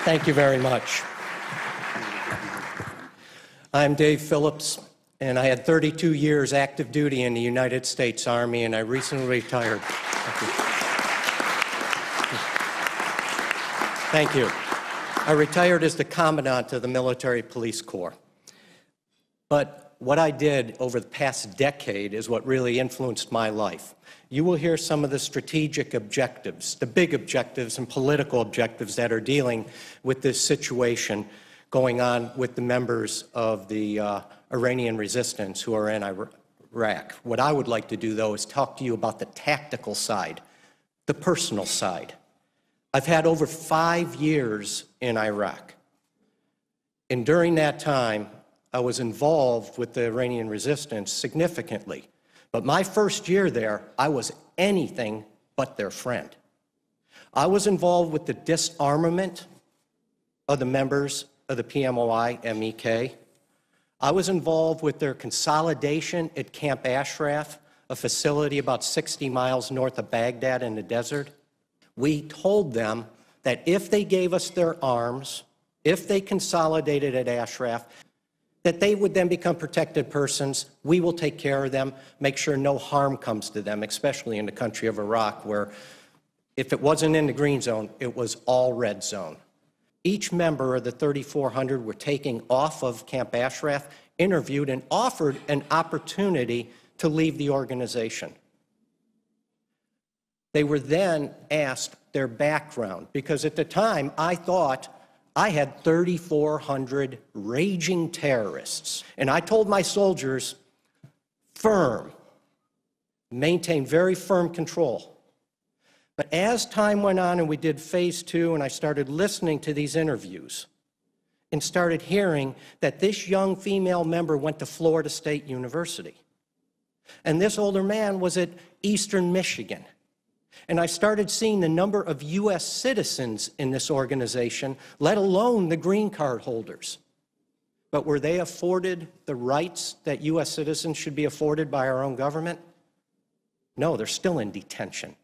Thank you very much. I'm Dave Phillips, and I had 32 years active duty in the United States Army, and I recently retired. Thank you. I retired as the Commandant of the Military Police Corps. But what I did over the past decade is what really influenced my life. You will hear some of the strategic objectives, the big objectives and political objectives that are dealing with this situation going on with the members of the Iranian resistance who are in Iraq. What I would like to do, though, is talk to you about the tactical side, the personal side. I've had over 5 years in Iraq. And during that time, I was involved with the Iranian resistance significantly. But my first year there, I was anything but their friend. I was involved with the disarmament of the members of the PMOI MEK. I was involved with their consolidation at Camp Ashraf, a facility about 60 miles north of Baghdad in the desert. We told them that if they gave us their arms, if they consolidated at Ashraf, that they would then become protected persons. We will take care of them, make sure no harm comes to them, especially in the country of Iraq, where if it wasn't in the green zone, it was all red zone. Each member of the 3,400 were taken off of Camp Ashraf, interviewed, and offered an opportunity to leave the organization. They were then asked their background, because at the time I thought I had 3,400 raging terrorists. And I told my soldiers, firm, maintain very firm control. But as time went on and we did phase 2 and I started listening to these interviews and started hearing that this young female member went to Florida State University. And this older man was at Eastern Michigan. And I started seeing the number of U.S. citizens in this organization, let alone the green card holders. But were they afforded the rights that U.S. citizens should be afforded by our own government? No, they're still in detention.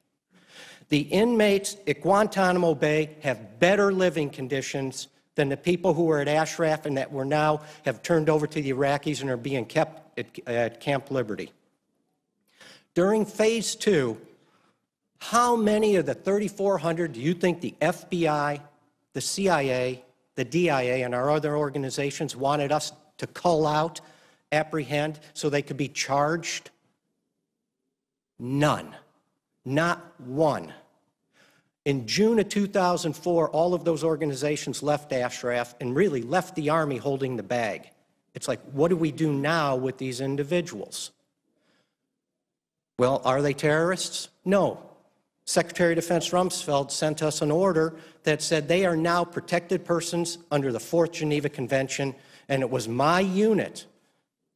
The inmates at Guantanamo Bay have better living conditions than the people who were at Ashraf and that were now have turned over to the Iraqis and are being kept at Camp Liberty. During phase 2, how many of the 3,400 do you think the FBI, the CIA, the DIA, and our other organizations wanted us to cull out, apprehend, so they could be charged? None. Not one. In June of 2004, all of those organizations left Ashraf and really left the Army holding the bag. It's like, what do we do now with these individuals? Well, are they terrorists? No. Secretary of Defense Rumsfeld sent us an order that said they are now protected persons under the 4th Geneva Convention, and it was my unit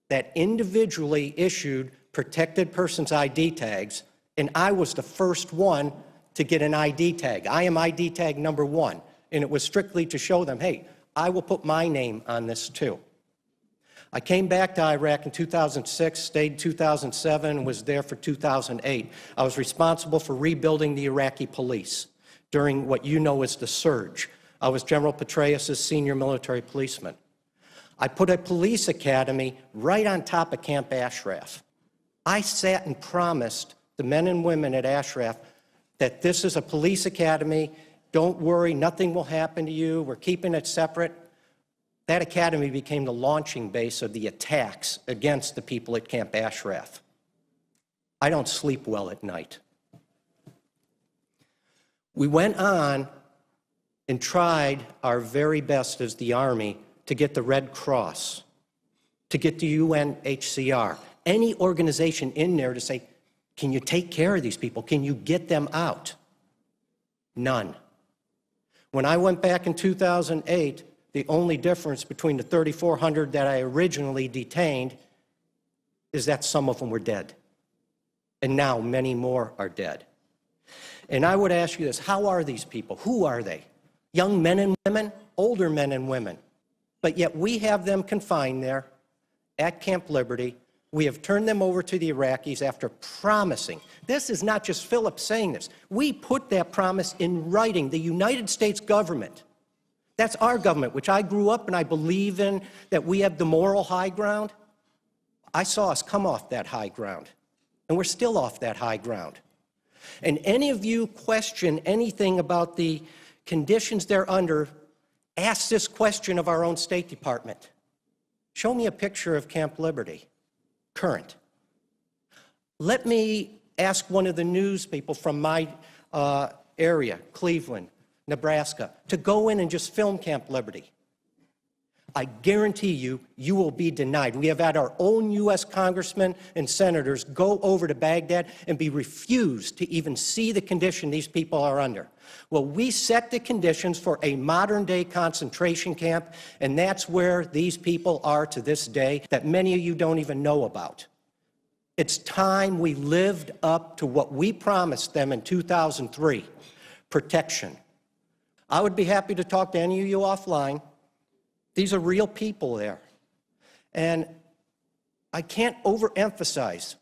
that individually issued protected persons ID tags, and I was the first one to get an ID tag. I am ID tag number 1, and it was strictly to show them, hey, I will put my name on this too. I came back to Iraq in 2006, stayed in 2007, and was there for 2008. I was responsible for rebuilding the Iraqi police during what you know as the surge. I was General Petraeus' senior military policeman. I put a police academy right on top of Camp Ashraf. I sat and promised the men and women at Ashraf that this is a police academy. Don't worry, nothing will happen to you. We're keeping it separate. That academy became the launching base of the attacks against the people at Camp Ashraf. I don't sleep well at night. We went on and tried our very best as the Army to get the Red Cross, to get the UNHCR, any organization in there to say, can you take care of these people? Can you get them out? None. When I went back in 2008, the only difference between the 3,400 that I originally detained is that some of them were dead. And now many more are dead. And I would ask you this, how are these people? Who are they? Young men and women, older men and women. But yet we have them confined there at Camp Liberty. We have turned them over to the Iraqis after promising. This is not just Phillips saying this. We put that promise in writing. The United States government, That's our government, which I grew up and I believe in, that we have the moral high ground. I saw us come off that high ground, and we're still off that high ground. And any of you question anything about the conditions they're under, ask this question of our own State Department. Show me a picture of Camp Liberty, current. Let me ask one of the news people from my area, Cleveland, Nebraska, to go in and just film Camp Liberty. I guarantee you, you will be denied. We have had our own U.S. congressmen and senators go over to Baghdad and be refused to even see the condition these people are under. Well, we set the conditions for a modern-day concentration camp, and that's where these people are to this day that many of you don't even know about. It's time we lived up to what we promised them in 2003, protection. I would be happy to talk to any of you offline. These are real people there. And I can't overemphasize,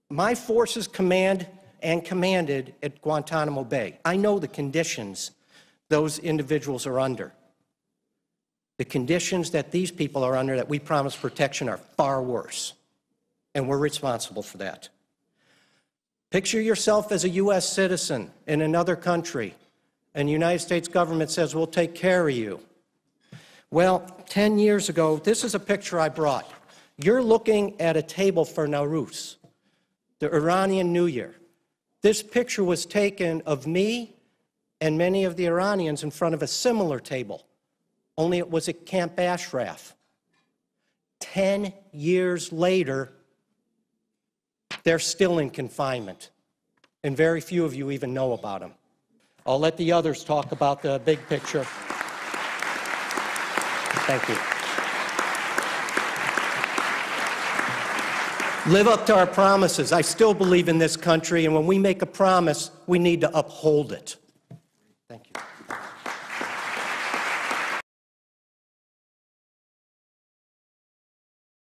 my forces command and commanded at Guantanamo Bay. I know the conditions those individuals are under. The conditions that these people are under that we promised protection are far worse, and we're responsible for that. Picture yourself as a U.S. citizen in another country, and the United States government says, we'll take care of you. Well, 10 years ago, this is a picture I brought. You're looking at a table for Nowroz, the Iranian New Year. This picture was taken of me and many of the Iranians in front of a similar table, only it was at Camp Ashraf. 10 years later, they're still in confinement, and very few of you even know about them. I'll let the others talk about the big picture. Thank you. Live up to our promises. I still believe in this country, and when we make a promise, we need to uphold it.